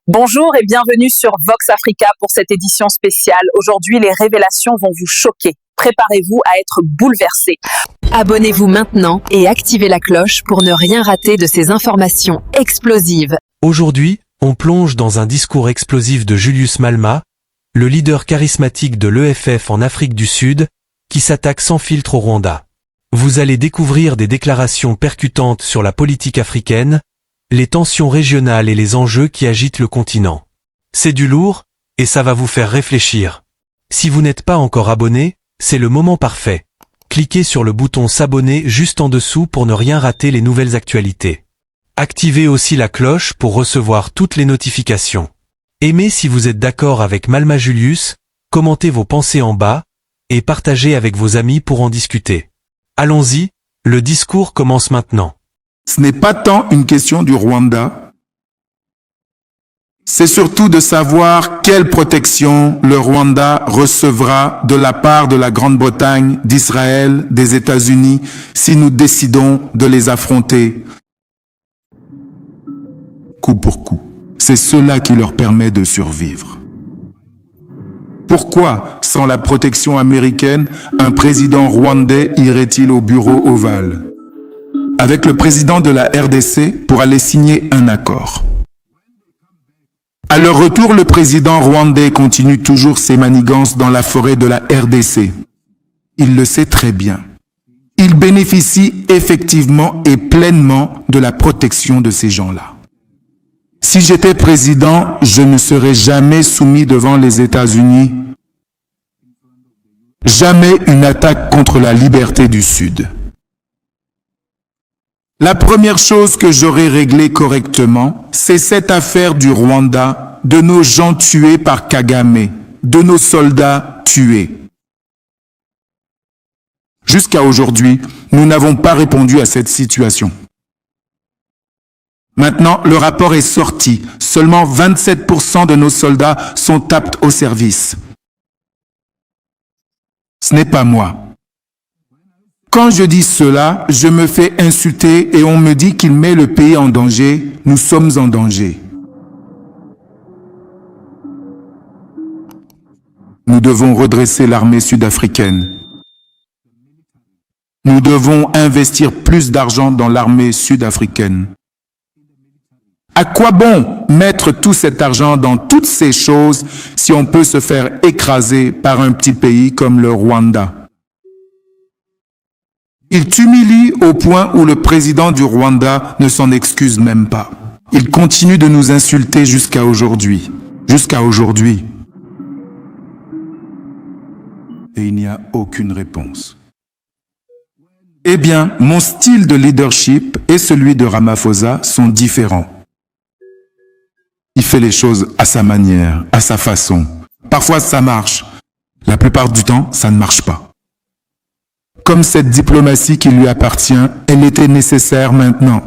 Bonjour et bienvenue sur Vox Africa pour cette édition spéciale. Aujourd'hui, les révélations vont vous choquer. Préparez-vous à être bouleversés. Abonnez-vous maintenant et activez la cloche pour ne rien rater de ces informations explosives. Aujourd'hui, on plonge dans un discours explosif de Julius Malema, le leader charismatique de l'EFF en Afrique du Sud, qui s'attaque sans filtre au Rwanda. Vous allez découvrir des déclarations percutantes sur la politique africaine, les tensions régionales et les enjeux qui agitent le continent. C'est du lourd, et ça va vous faire réfléchir. Si vous n'êtes pas encore abonné, c'est le moment parfait. Cliquez sur le bouton s'abonner juste en dessous pour ne rien rater les nouvelles actualités. Activez aussi la cloche pour recevoir toutes les notifications. Aimez si vous êtes d'accord avec Malema Julius, commentez vos pensées en bas, et partagez avec vos amis pour en discuter. Allons-y, le discours commence maintenant. Ce n'est pas tant une question du Rwanda, c'est surtout de savoir quelle protection le Rwanda recevra de la part de la Grande-Bretagne, d'Israël, des États-Unis, si nous décidons de les affronter coup pour coup. C'est cela qui leur permet de survivre. Pourquoi, sans la protection américaine, un président rwandais irait-il au bureau ovale avec le président de la RDC pour aller signer un accord? À leur retour, le président rwandais continue toujours ses manigances dans la forêt de la RDC. Il le sait très bien. Il bénéficie effectivement et pleinement de la protection de ces gens-là. Si j'étais président, je ne serais jamais soumis devant les États-Unis. Jamais une attaque contre la liberté du Sud. La première chose que j'aurais réglée correctement, c'est cette affaire du Rwanda, de nos gens tués par Kagame, de nos soldats tués. Jusqu'à aujourd'hui, nous n'avons pas répondu à cette situation. Maintenant, le rapport est sorti. Seulement 27% de nos soldats sont aptes au service. Ce n'est pas moi. Quand je dis cela, je me fais insulter et on me dit qu'il met le pays en danger. Nous sommes en danger. Nous devons redresser l'armée sud-africaine. Nous devons investir plus d'argent dans l'armée sud-africaine. À quoi bon mettre tout cet argent dans toutes ces choses si on peut se faire écraser par un petit pays comme le Rwanda? Il t'humilie au point où le président du Rwanda ne s'en excuse même pas. Il continue de nous insulter jusqu'à aujourd'hui. Jusqu'à aujourd'hui. Et il n'y a aucune réponse. Eh bien, mon style de leadership et celui de Ramaphosa sont différents. Il fait les choses à sa manière, à sa façon. Parfois, ça marche. La plupart du temps, ça ne marche pas. Comme cette diplomatie qui lui appartient, elle était nécessaire maintenant.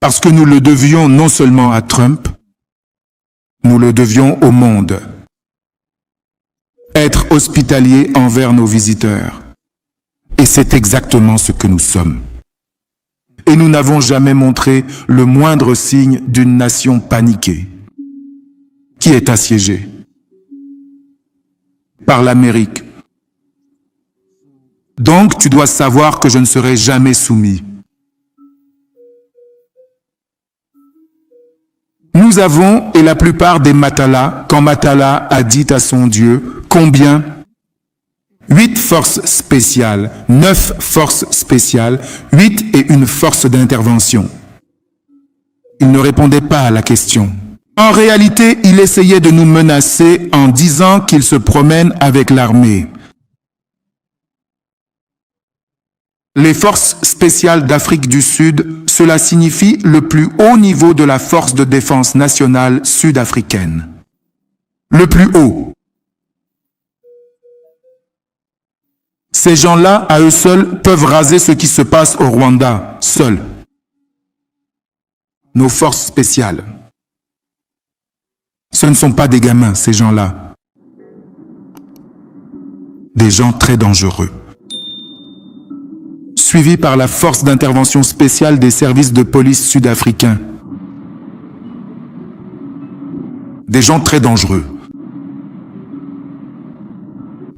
Parce que nous le devions non seulement à Trump, nous le devions au monde. Être hospitalier envers nos visiteurs. Et c'est exactement ce que nous sommes. Et nous n'avons jamais montré le moindre signe d'une nation paniquée, qui est assiégée par l'Amérique. Donc, tu dois savoir que je ne serai jamais soumis. Nous avons, et la plupart des Matala, quand Matala a dit à son Dieu, combien? 8 forces spéciales, 9 forces spéciales, 8 et une force d'intervention. Il ne répondait pas à la question. En réalité, il essayait de nous menacer en disant qu'il se promène avec l'armée. Les forces spéciales d'Afrique du Sud, cela signifie le plus haut niveau de la force de défense nationale sud-africaine. Le plus haut. Ces gens-là, à eux seuls, peuvent raser ce qui se passe au Rwanda, seuls. Nos forces spéciales. Ce ne sont pas des gamins, ces gens-là. Des gens très dangereux. Suivis par la force d'intervention spéciale des services de police sud-africains. des gens très dangereux.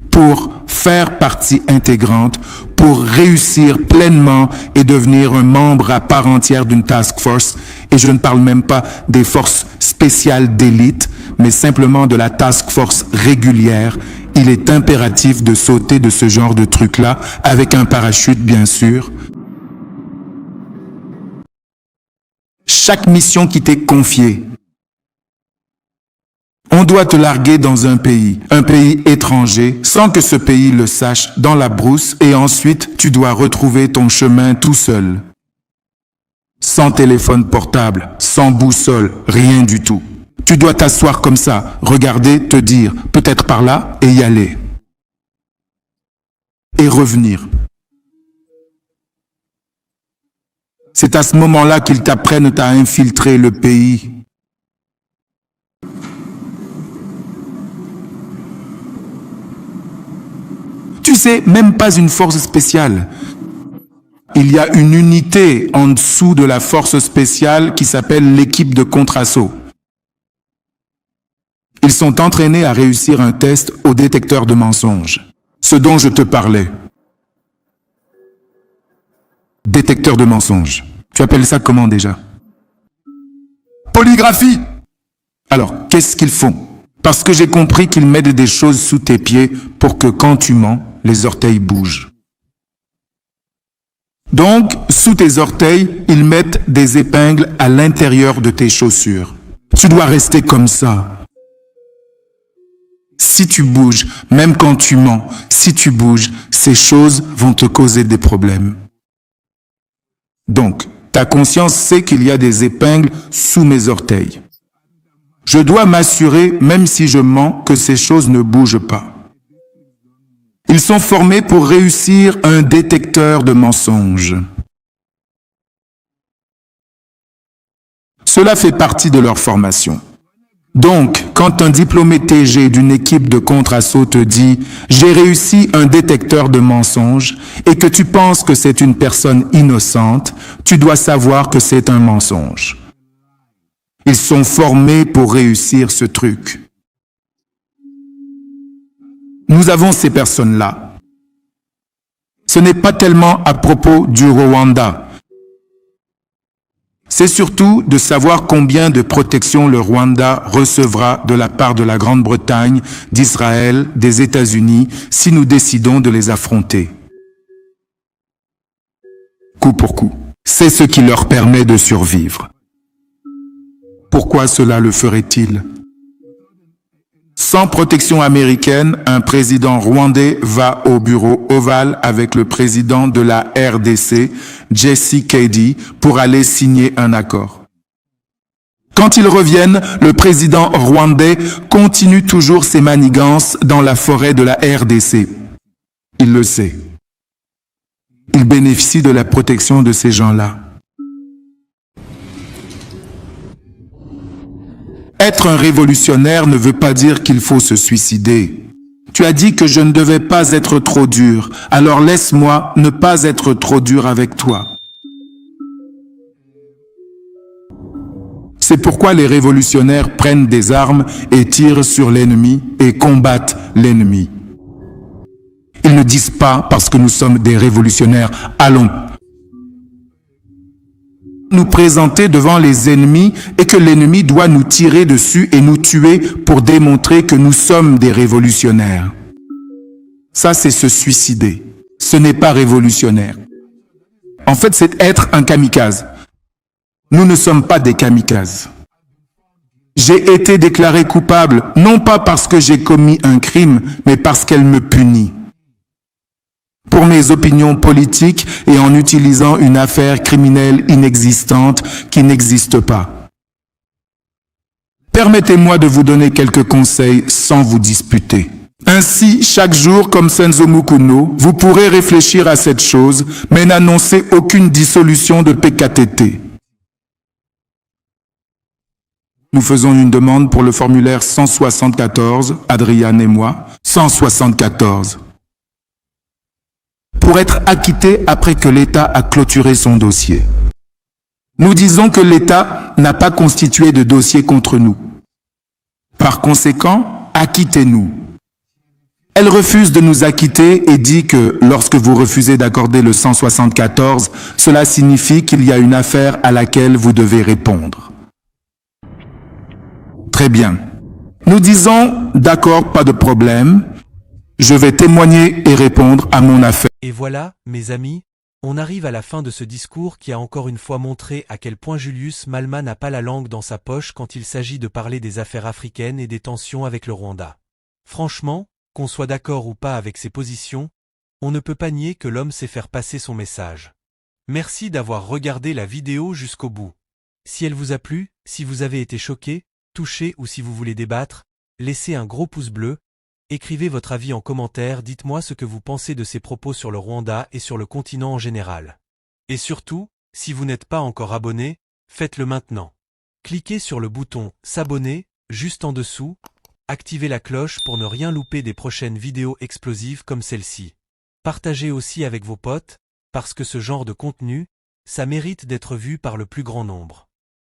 Pour faire partie intégrante, pour réussir pleinement et devenir un membre à part entière d'une task force, et je ne parle même pas des forces spéciales d'élite, mais simplement de la task force régulière, il est impératif de sauter de ce genre de truc-là, avec un parachute bien sûr. Chaque mission qui t'est confiée, on doit te larguer dans un pays étranger, sans que ce pays le sache, dans la brousse, et ensuite tu dois retrouver ton chemin tout seul. Sans téléphone portable, sans boussole, rien du tout. Tu dois t'asseoir comme ça, regarder, te dire, peut-être par là, et y aller. Et revenir. C'est à ce moment-là qu'ils t'apprennent à infiltrer le pays. Tu sais, même pas une force spéciale. Il y a une unité en dessous de la force spéciale qui s'appelle l'équipe de contre-assaut. Ils sont entraînés à réussir un test au détecteur de mensonges. Ce dont je te parlais. Détecteur de mensonges. Tu appelles ça comment déjà? Polygraphie. Alors, qu'est-ce qu'ils font? Parce que j'ai compris qu'ils mettent des choses sous tes pieds pour que quand tu mens, les orteils bougent. Donc, sous tes orteils, ils mettent des épingles à l'intérieur de tes chaussures. Tu dois rester comme ça. Si tu bouges, même quand tu mens, si tu bouges, ces choses vont te causer des problèmes. Donc, ta conscience sait qu'il y a des épingles sous mes orteils. Je dois m'assurer, même si je mens, que ces choses ne bougent pas. Ils sont formés pour réussir un détecteur de mensonges. Cela fait partie de leur formation. Donc, quand un diplômé TG d'une équipe de contre-assaut te dit « J'ai réussi un détecteur de mensonges » et que tu penses que c'est une personne innocente, tu dois savoir que c'est un mensonge. Ils sont formés pour réussir ce truc. Nous avons ces personnes-là. Ce n'est pas tellement à propos du Rwanda. C'est surtout de savoir combien de protection le Rwanda recevra de la part de la Grande-Bretagne, d'Israël, des États-Unis, si nous décidons de les affronter. Coup pour coup. C'est ce qui leur permet de survivre. Pourquoi cela le ferait-il? Sans protection américaine, un président rwandais va au bureau ovale avec le président de la RDC, Jesse Kedi, pour aller signer un accord. Quand ils reviennent, le président rwandais continue toujours ses manigances dans la forêt de la RDC. Il le sait. Il bénéficie de la protection de ces gens-là. Être un révolutionnaire ne veut pas dire qu'il faut se suicider. Tu as dit que je ne devais pas être trop dur, alors laisse-moi ne pas être trop dur avec toi. C'est pourquoi les révolutionnaires prennent des armes et tirent sur l'ennemi et combattent l'ennemi. Ils ne disent pas, parce que nous sommes des révolutionnaires, allons nous présenter devant les ennemis et que l'ennemi doit nous tirer dessus et nous tuer pour démontrer que nous sommes des révolutionnaires. Ça, c'est se suicider. Ce n'est pas révolutionnaire. En fait, c'est être un kamikaze. Nous ne sommes pas des kamikazes. J'ai été déclaré coupable, non pas parce que j'ai commis un crime, mais parce qu'elle me punit. Pour mes opinions politiques et en utilisant une affaire criminelle inexistante qui n'existe pas. Permettez-moi de vous donner quelques conseils sans vous disputer. Ainsi, chaque jour, comme Senzo Mukuno, vous pourrez réfléchir à cette chose, mais n'annoncez aucune dissolution de PKTT. Nous faisons une demande pour le formulaire 174, Adriane et moi, 174. Pour être acquitté après que l'État a clôturé son dossier. Nous disons que l'État n'a pas constitué de dossier contre nous. Par conséquent, acquittez-nous. Elle refuse de nous acquitter et dit que lorsque vous refusez d'accorder le 174, cela signifie qu'il y a une affaire à laquelle vous devez répondre. Très bien. Nous disons, d'accord, pas de problème. Je vais témoigner et répondre à mon affaire. Et voilà, mes amis, on arrive à la fin de ce discours qui a encore une fois montré à quel point Julius Malema n'a pas la langue dans sa poche quand il s'agit de parler des affaires africaines et des tensions avec le Rwanda. Franchement, qu'on soit d'accord ou pas avec ses positions, on ne peut pas nier que l'homme sait faire passer son message. Merci d'avoir regardé la vidéo jusqu'au bout. Si elle vous a plu, si vous avez été choqué, touché ou si vous voulez débattre, laissez un gros pouce bleu, écrivez votre avis en commentaire, dites-moi ce que vous pensez de ces propos sur le Rwanda et sur le continent en général. Et surtout, si vous n'êtes pas encore abonné, faites-le maintenant. Cliquez sur le bouton « S'abonner » juste en dessous, activez la cloche pour ne rien louper des prochaines vidéos explosives comme celle-ci. Partagez aussi avec vos potes, parce que ce genre de contenu, ça mérite d'être vu par le plus grand nombre.